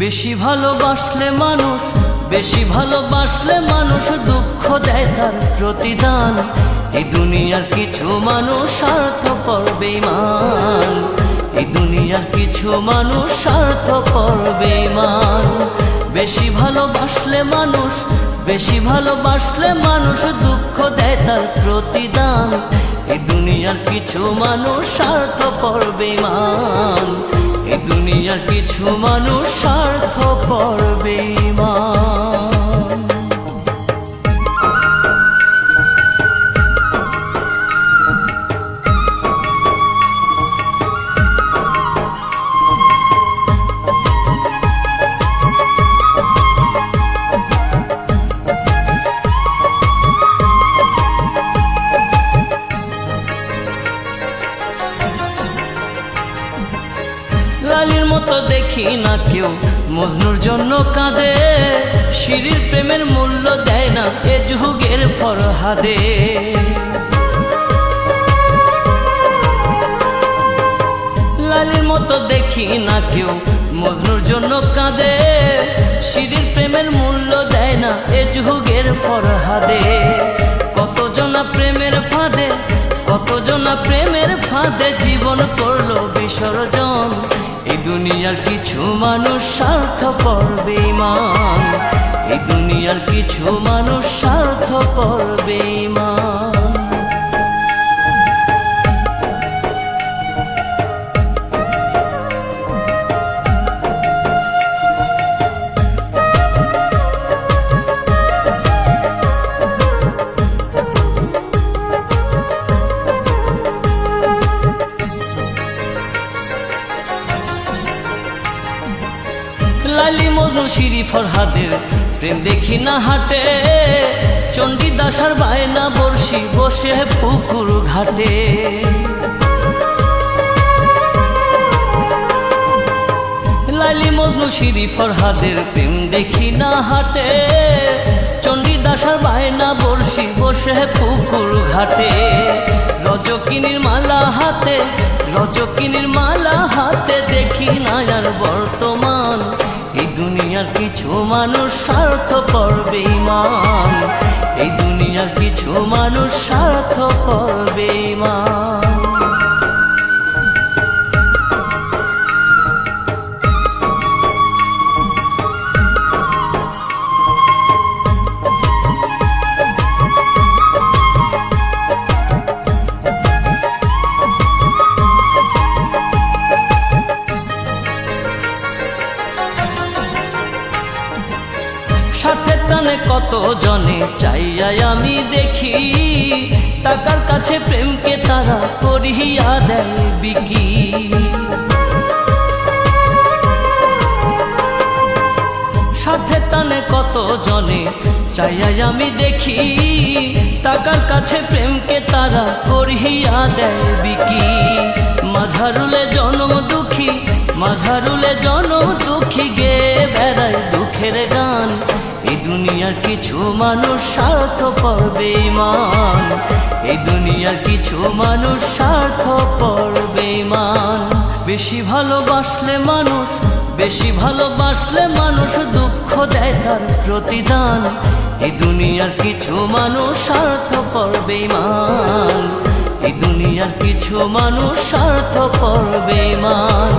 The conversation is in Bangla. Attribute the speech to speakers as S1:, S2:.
S1: বেশি ভালোবাসলে মানুষ, বেশি ভালোবাসলে মানুষ দুঃখ দেয় তার প্রতিদান। এই দুনিয়ার কিছু মানুষ স্বার্থপর বেঈমান, এই দুনিয়ার কিছু মানুষ স্বার্থপর বেঈমান। বেশি ভালোবাসলে মানুষ, বেশি ভালোবাসলে মানুষ দুঃখ দেয় তার প্রতিদান। এই দুনিয়ার কিছু মানুষ স্বার্থপর বেঈমান, এই দুনিয়ার কিছু মানুষ স্বার্থপর বেঈমান। লালির মতো দেখি না কেউ মজনুর জন্য কাঁদে, শিরির প্রেমের মূল্য দেয় না এ যুগের ফরহাদে। লালির মতো দেখি না কেউ মজনুর জন্য কাঁদে, শিরির প্রেমের মূল্য দেয় না এ যুগের ফরহাদে। কতজনা প্রেমের ফাঁদে, কতজনা প্রেমের ফাঁদে জীবন করলো বিসর্জন। এই দুনিয়ার কিছু মানুষ স্বার্থপর বেঈমান, এই দুনিয়ার কিছু মানুষ স্বার্থপর বেঈমান। লালি মজনু শিরি ফরহাদের প্রেম দেখি না হাটে, চণ্ডীদাস আর বায়না বর্ষি বসে পুকুর ঘাটে। লালি মজনু শিরি ফরহাদের প্রেম দেখি না হাটে, চণ্ডীদাস আর বায়না বর্ষি বসে পুকুর ঘাটে। রজকিনীর মালা হাতে, রজকিনীর মালা হাতে দেখি না আর বর্তমান। এই দুনিয়ার কিছু মানুষ স্বার্থপর বেঈমান, এই দুনিয়ার কিছু মানুষ স্বার্থপর বেঈমান। সাথে টানে কত জনে চাইয়াই আমি দেখি, টাকার কাছে প্রেমকে তারা করিয়া দেয় বিকি। সাথে টানে কত জনে চাইয়াই আমি দেখি, টাকার কাছে প্রেমকে তারা করিয়া দেয় বিকি। মাঝারুলে জনম দুঃখী, মাঝারুলে জনম দুঃখী গে বেড়ায় দুঃখের গান। এই দুনিয়ার কিছু মানুষ স্বার্থপর বেঈমান, এই দুনিয়ার কিছু মানুষ স্বার্থপর বেঈমান। বেশি ভালোবাসলে মানুষ, বেশি ভালোবাসলে মানুষ দুঃখ দেয় তার প্রতিদান। এই দুনিয়ার কিছু মানুষ স্বার্থপর বেঈমান, এই দুনিয়ার কিছু মানুষ স্বার্থপর বেঈমান।